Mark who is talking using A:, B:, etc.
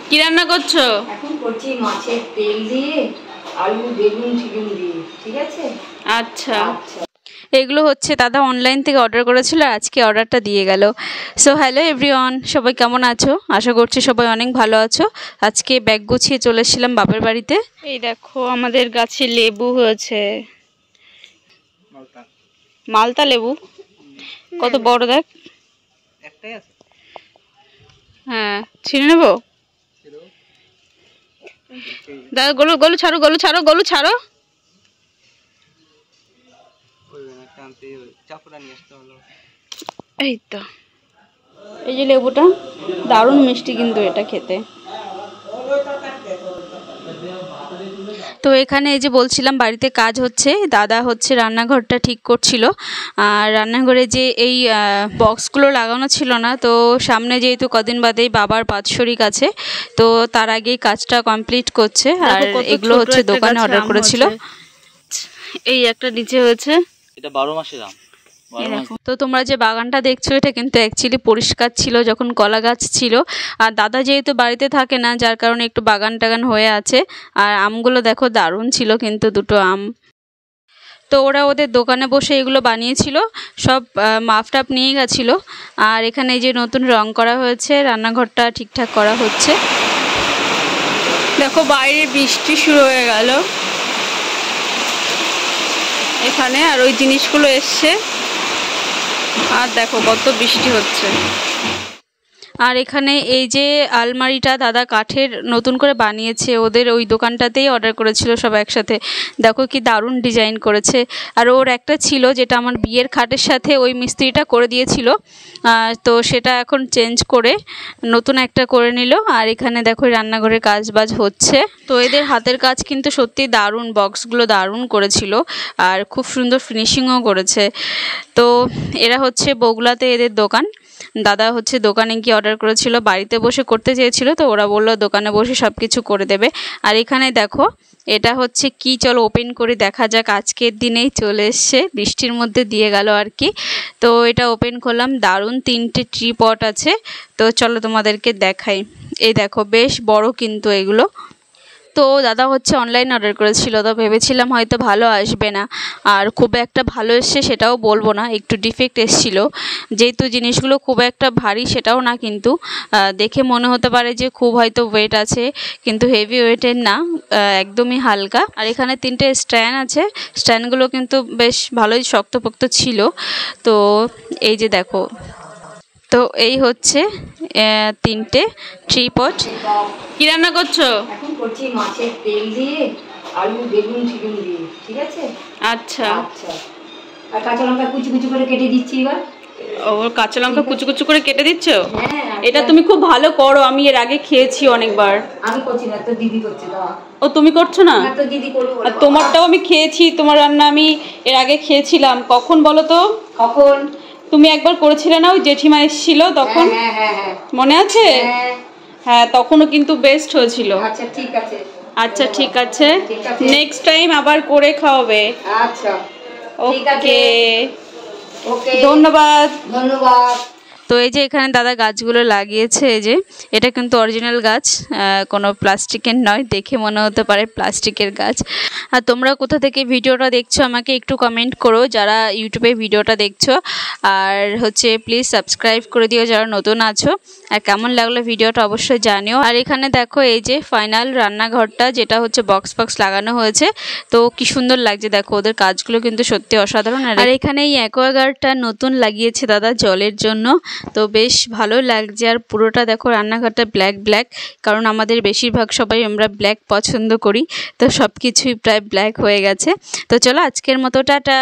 A: কি রান্না করছো?
B: এখন করছি মাছের তেল দিয়ে আলু বেগুন চিকেন দিয়ে, ঠিক আছে?
A: আচ্ছা, এগুলো হচ্ছে দাদা অনলাইন থেকে অর্ডার করেছিল, আজকে অর্ডারটা দিয়ে গেল। সো হ্যালো এভরিওয়ান, সবাই কেমন আছো? আশা করছি সবাই অনেক ভালো আছো। আজকে ব্যাগ গুছিয়ে চলে এসেছিলাম বাপের বাড়িতে। এই দেখো আমাদের গাছে লেবু হয়েছে, মালতা লেবু, কত বড় দেখ। হ্যাঁ, ছিঁড়ে নেবো দাদা। গলু গলু ছাড়ো, গলু ছাড়ো, গলু ছাড়ো। এই তো, এই যে লেবুটা দারুণ মিষ্টি কিন্তু এটা খেতে। তো এখানে এই যে বলছিলাম বাড়িতে কাজ হচ্ছে, দাদা হচ্ছে রান্নাঘরটা ঠিক করছিল। আর রান্নাঘরে যে এই বক্সগুলো লাগানো ছিল না, তো সামনে যেহেতু কদিন বাদেই বাবার বাৎসরিক আছে, তো তার আগেই কাজটা কমপ্লিট করছে। আর এগুলো হচ্ছে দোকানে অর্ডার করেছিল। এই একটা নিচে হয়েছে,
C: এটা 12 মাসের আম।
A: তো তোমরা যে বাগানটা দেখছো এটা কিন্তু অ্যাকচুয়ালি পরিষ্কার ছিল যখন কলা গাছ ছিল। আর দাদা যেহেতু বাড়িতে থাকে না, যার কারণে একটু বাগান টাগান হয়ে আছে। আর আমগুলো দেখো দারুণ ছিল কিন্তু, দুটো আম। তো ওরা ওদের দোকানে বসে এগুলো বানিয়েছিল, সব মাপ টাপ নিয়ে গেছিলো। আর এখানে এই যে নতুন রং করা হয়েছে, রান্নাঘরটা ঠিকঠাক করা হচ্ছে। দেখো বাইরে বৃষ্টি শুরু হয়ে গেল এখানে, আর ওই জিনিসগুলো এসছে। আর দেখো কত বৃষ্টি হচ্ছে। আর এখানে এই যে আলমারিটা দাদা কাঠের নতুন করে বানিয়েছে, ওদের ওই দোকানটাতেই অর্ডার করেছিল সব একসাথে। দেখো কি দারুণ ডিজাইন করেছে। আর ওর একটা ছিল যেটা আমার বিয়ের খাটের সাথে ওই মিস্ত্রিটা করে দিয়েছিল, তো সেটা এখন চেঞ্জ করে নতুন একটা করে নিল। আর এখানে দেখো রান্নাঘরে কাজ বাজ হচ্ছে। তো এদের হাতের কাজ কিন্তু সত্যি দারুণ, বক্সগুলো দারুণ করেছিল আর খুব সুন্দর ফিনিশিংও করেছে। তো এরা হচ্ছে বগুলাতে এদের দোকান। দাদা হচ্ছে দোকানে গিয়ে অর্ডার করেছিল, বাড়িতে বসে করতে চেয়েছিল, তো ওরা বললো দোকানে বসে সব কিছু করে দেবে। আর এখানে দেখো এটা হচ্ছে কি, চলো ওপেন করে দেখা যাক। আজকের দিনেই চলে এসছে, বৃষ্টির মধ্যে দিয়ে গেল আর কি। তো এটা ওপেন করলাম, দারুণ 3টে ট্রি পট আছে। তো চলো তোমাদেরকে দেখাই। এই দেখো বেশ বড় কিন্তু এগুলো। তো দাদা হচ্ছে অনলাইন অর্ডার করেছিল, তো ভেবেছিলাম হয়তো ভালো আসবে না, আর খুব একটা ভালো এসছে সেটাও বলবো না, একটু ডিফেক্ট এসেছিলো। যেহেতু জিনিসগুলো খুব একটা ভারী সেটাও না, কিন্তু দেখে মনে হতে পারে যে খুব হয়তো ওয়েট আছে, কিন্তু হেভি ওয়েটের না, একদমই হালকা। আর এখানে 3টে স্ট্যান্ড আছে, স্ট্যান্ডগুলো কিন্তু বেশ ভালোই শক্তপোক্ত ছিল। তো এই যে দেখো, তো এই হচ্ছে 3টে ট্রিপড। কি রান্না করছো?
B: এখন করছি মাছের তেল দিয়ে আলু বেগুন চিকেন দিয়ে, ঠিক আছে?
A: আচ্ছা
B: আচ্ছা, আর কাঁচা লঙ্কা কুচি কুচি করে কেটে দিচ্ছি এবার।
A: ও, কাঁচা লঙ্কা কুচি কুচি করে কেটে দিচ্ছ?
B: হ্যাঁ,
A: এটা তুমি খুব ভালো করো, আমি এর আগে খেয়েছি অনেকবার।
B: আমি করছি না, তো দিদি করছে। দাও।
A: ও, তুমি করছো না?
B: তো দিদি করবে।
A: আর তোমারটাও আমি খেয়েছি, তোমার রান্না আমি এর আগে খেয়েছিলাম। কখন বলো তো?
B: কখন?
A: তুমি একবার করেছিলে না, ওই জেঠিমা এসেছিল তখন, মনে আছে? হ্যাঁ, তখনও কিন্তু বেস্ট হয়েছিল।
B: আচ্ছা ঠিক আছে।
A: আচ্ছা ঠিক আছে, নেক্সট টাইম আবার করে খাওয়াবে।
B: আচ্ছা
A: ওকে,
B: ওকে,
A: ধন্যবাদ।
B: ধন্যবাদ।
A: তো এই যে এখানে দাদা গাছগুলো লাগিয়েছে, এই যে এটা কিন্তু অরিজিনাল গাছ, কোনো প্লাস্টিকের নয়, দেখে মনে হতে পারে প্লাস্টিকের গাছ। আর তোমরা কোথা থেকে ভিডিওটা দেখছো আমাকে একটু কমেন্ট করো, যারা ইউটিউবে ভিডিওটা দেখছো। আর হচ্ছে প্লিজ সাবস্ক্রাইব করে দিও যারা নতুন আছো। আর কেমন লাগলো ভিডিওটা অবশ্যই জানিও। আর এখানে দেখো এই যে ফাইনাল রান্নাঘরটা, যেটা হচ্ছে বক্স লাগানো হয়েছে, তো কি সুন্দর লাগছে দেখো, ওদের কাজগুলো কিন্তু সত্যি অসাধারণ। আর এখানে এই অ্যাকোয়াগার্ডটা নতুন লাগিয়েছে দাদা জলের জন্য, তো বেশ ভালো লাগছে। আর পুরোটা দেখো রান্নাঘরটা ব্ল্যাক ব্ল্যাক, কারণ আমাদের বেশিরভাগ সবাই আমরা ব্ল্যাক পছন্দ করি, তো সব কিছুই প্রায় ব্ল্যাক হয়ে গেছে। তো চলো আজকের মতো টাটা।